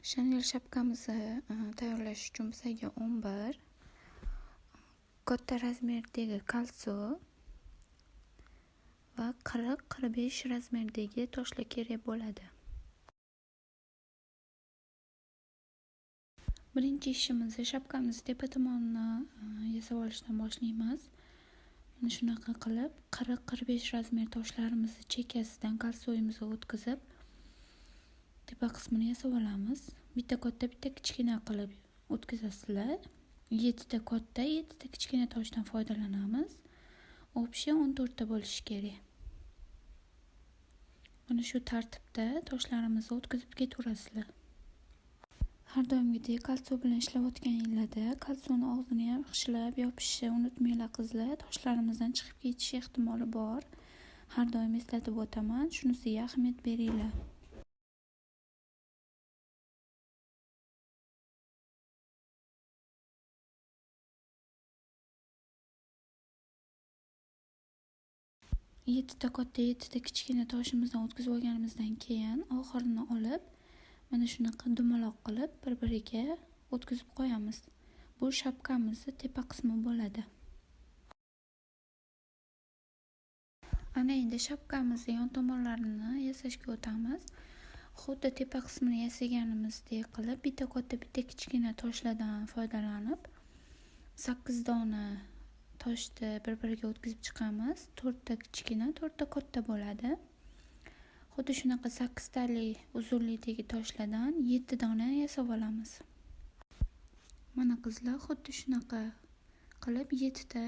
Chanel shapkamizni tayyorlash uchun bizga 11 katta razmerdagi kalso va 40-45 razmerdagi toshlar kerak bo'ladi. Birinchi ishimiz shapkamiz tepa tomonini yasab olishdan boshlaymiz. Mana shunaqa qilib 40-45 razmer toshlarimizni chekkasidan kalsoyimizni o'tkazib tepa qismini yasab olamiz. Bitta katta, bitta kichkina qilib o'tkazasizlar. 7 ta katta, 7 ta kichkina toshdan foydalanamiz. Общий 14 ta bo'lishi kerak. Mana shu tartibda toshlarimizni o'tkazib ketaverasizlar. Har doimgidek kalso bilan ishlayotganingizda kalsoni og'zini ham yaxshilab yopishni unutmanglar qizlar. Toshlarimizdan chiqib ketish ehtimoli bor. Har doim eslatib o'taman, shunisiga ahamiyat beringlar. Yettita katta, 7 ta kichkina toshimizdan o'tkazib olganimizdan keyin oxirini olib mana shunaqa dumaloq qilib bir-biriga o'tkazib qo'yamiz. Bu shapkamizni tepa qismi bo'ladi. Ana endi shapkamizni yon tomonlarini yasashga o'tamiz. Xuddi tepa qismini yasaganimizdek qilib bitta katta, bitta kichkina toshlardan foydalanib 8 dona toshni bir-biriga o'tkazib chiqamiz. 4 ta kichkina, 4 ta katta bo'ladi. Xuddi shunaqa 8 tali uzunlikdagi toshlardan 7 dona yasab olamiz. Mana qizlar, xuddi shunaqa qilib 7 ta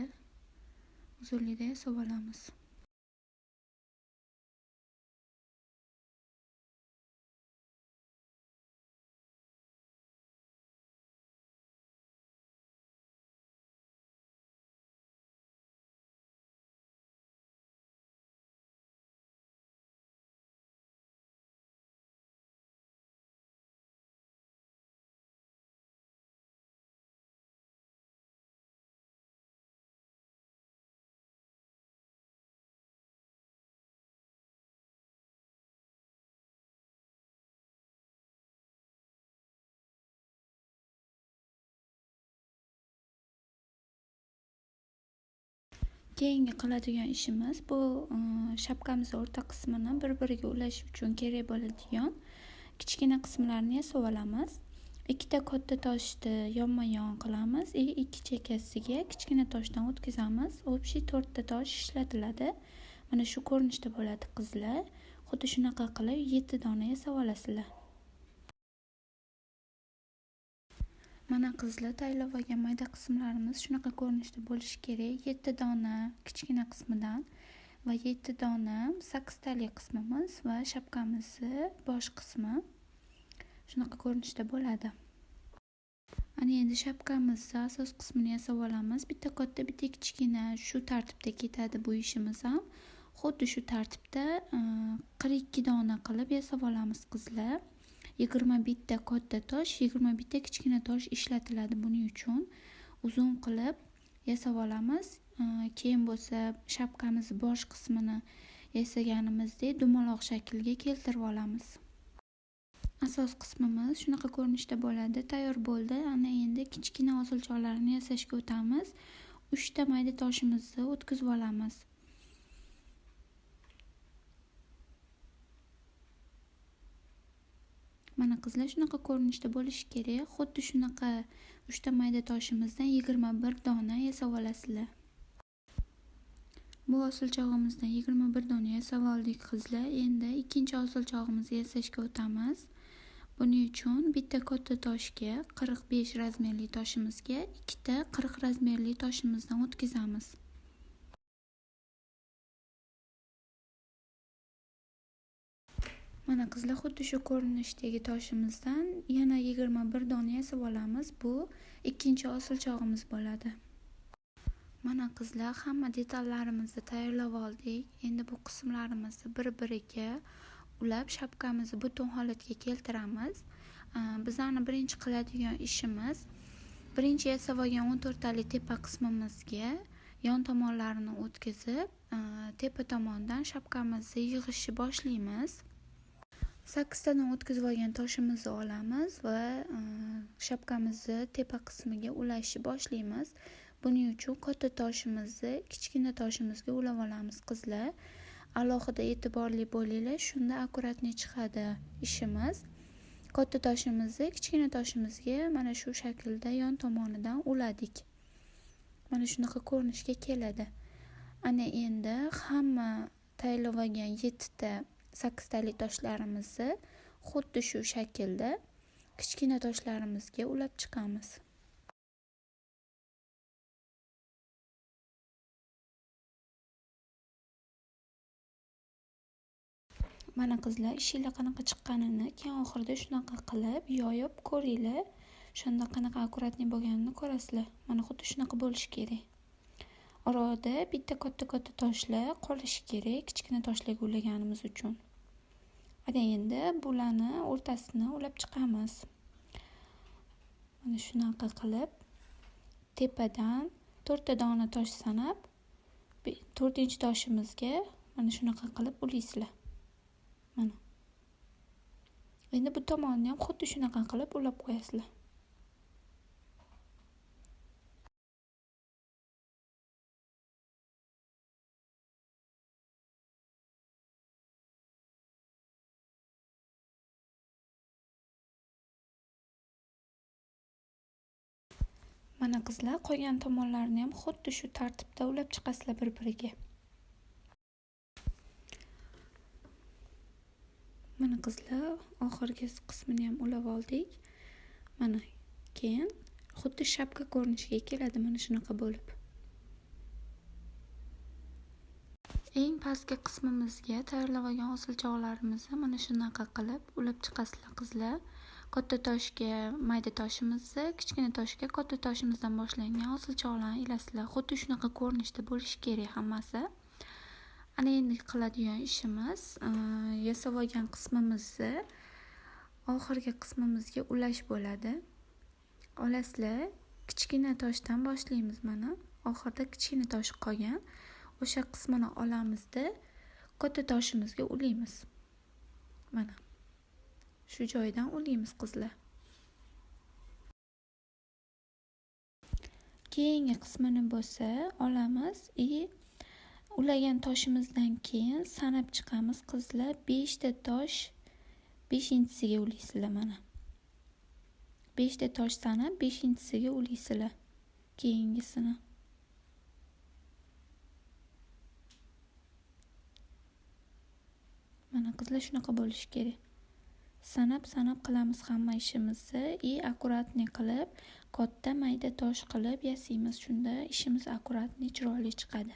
uzunlikda yasab olamiz. Keyingi qiladigan ishimiz bu shapkamizni o'rta qismini bir-biriga ulash uchun kerak bo'ladigan kichkina qismlarni yasab olamiz. Ikkita katta toshni yonma-yon qilamiz. Ikki chekkasiga kichkina toshdan o'tkazamiz. Общий 4 ta tosh ishlatiladi. Mana shu ko'rinishda bo'ladi qizlar. Xuddi shunaqa qilib 7 dona yasab olasizlar. Mana qizlar, tayyorlab olgan mayda qismlarimiz shunaqa ko'rinishda bo'lishi kerak. 7 dona kichkina qismidan va 7 dona 8 tali qismimiz va shapkamizni bosh qismi shunaqa ko'rinishda bo'ladi. Ana endi shapkamizni asos qismini yasab olamiz. Bitta katta, bitta kichkina shu tartibda ketadi bu ishimiz ham. Xuddi shu tartibda 42 dona qilib yasab olamiz qizlar. 21 ta katta tosh, 21 ta kichkina tosh ishlatiladi buning uchun. Uzun qilib yasab olamiz. Keyin bo'lsa shapkamiz bosh qismini yasaganimizdek dumaloq shaklga keltirib olamiz. Asos qismimiz shunaqa ko'rinishda bo'ladi. Tayyor bo'ldi. Ana endi kichkina osilchoqlarni yasashga o'tamiz. 3 ta mayda toshimizni o'tkazib olamiz. Mana qizlar, shunaqa ko'rinishda bo'lishi kerak. Xuddi shunaqa 3 ta mayda toshimizdan 21 dona yasab olasizlar. Bu osilchog'imizdan 21 dona yasab oldik qizlar. Endi ikkinchi osilchog'imizni yasashga o'tamiz. Buning uchun bitta katta toshga 45 razmerli toshimizga ikkita 40 razmerli toshimizdan o'tkazamiz. Mana qizlar, xuddi shu ko'rinishdagi toshimizdan yana 21 dona yasab olamiz. Bu ikkinchi osilchog'imiz bo'ladi. Mana qizlar, hamma detallarimizni tayyorlab oldik. Endi bu qismlarimizni bir-biriga ulab shapkamizni butun holatga keltiramiz. Bizlarning birinchi qiladigan ishimiz birinchi yasab olgan 14 tali tepa qismimizga yon tomonlarini o'tkazib, tepa tomondan shapkamizni yig'ishni boshlaymiz. Sakkiztadan o'tkazib olgan toshimizni olamiz va shapkamizni tepa qismiga ulashni boshlaymiz. Buning uchun katta toshimizni kichkina toshimizga ulab olamiz qizlar. Alohida e'tiborli bo'linglar, shunda akkuratni chiqadi ishimiz. Katta toshimizni kichkina toshimizga mana shu shaklda yon tomonidan uladik. Mana shunaqa ko'rinishga keladi. Ana endi hamma tayyorlab olgan 7 ta sakkiztali toshlarimizni xuddi shu shaklda kichkina toshlarimizga ulab chiqamiz. Mana qizlar, ishinglar qanaqa chiqqanini keyin oxirida shunaqa qilib yoyib ko'ringlar. Shunda qanaqa akkuratli bo'lganini ko'rasizlar. Mana xuddi shunaqa bo'lishi kerak. Orada bitta katta toshlar qolishi kerak, kichkina toshlarga ulaganimiz uchun. Ana endi bularni o'rtasini ulab chiqamiz. Mana shunaqa qilib tepadan 4 ta dona tosh sanab 4-toshimizga mana shunaqa qilib ulaysizlar. Mana. Endi bu tomonni ham xuddi shunaqa qilib ulab qo'yasizlar. Mana qizlar, qolgan tomonlarni ham xuddi shu tartibda ulab chiqasizlar bir-biriga. Mana qizlar, oxirgi qismini ham ulab oldik. Mana keyin xuddi shapka ko'rinishiga keladi mana shunaqa bo'lib. Eng pastki qismimizga tayyorlab olgan hosilchoqlarimizni mana shunaqa qilib ulab chiqasizlar qizlar. Katta toshga mayda toshimizni, kichkina toshga katta toshimizdan boshlangan hosilchoqlarni ilasizlar. Xuddi shunaqa ko'rinishda bo'lishi kerak hammasi. Ana endi qiladigan ishimiz yasab olgan qismimizni oxirgi qismimizga ulash bo'ladi. Olasizlar, kichkina toshdan boshlaymiz mana. Oxirida kichkina tosh qolgan. O'sha qismini olamizda katta toshimizga ulaymiz. Mana. Shu joydan ulaymiz qizlar. Keyingi qismini bo'lsa olamiz ulagan toshimizdan keyin sanab chiqamiz qizlar. 5 ta tosh 5-chisiga ulaysizlar mana. 5 ta tosh sanab 5-chisiga ulaysizlar. Keyingisini. Mana qizlar shunaqa bo'lishi kerak. Sanab qilamiz hamma ishimizni, akkuratni qilib, katta mayda tosh qilib yasaymiz. Shunda ishimiz akkuratni, chiroyli chiqadi.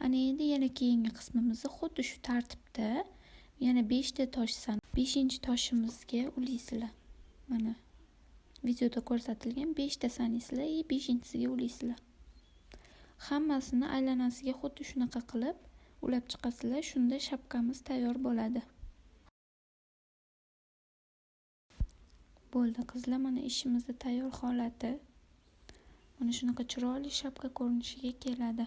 Ana endi yana keyingi qismimizni xuddi shu tartibda yana 5 ta tosh sanab 5-toshimizga ulaysizlar. Mana videoda ko'rsatilgan 5 ta sanaysizlar, 5-chisiga ulaysizlar. Hammasini aylanasiga xuddi shunaqa qilib ulab chiqasizlar. Shunda shapkamiz tayyor bo'ladi. Bo'ldi qizlar, mana ishimizni tayyor holati. Mana shunaqa chiroyli shapka ko'rinishiga keladi.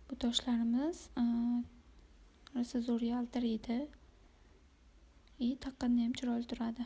Bu toshlarimiz rosa zo'r yaltiraydi. Taqqanda ham chiroyli turadi.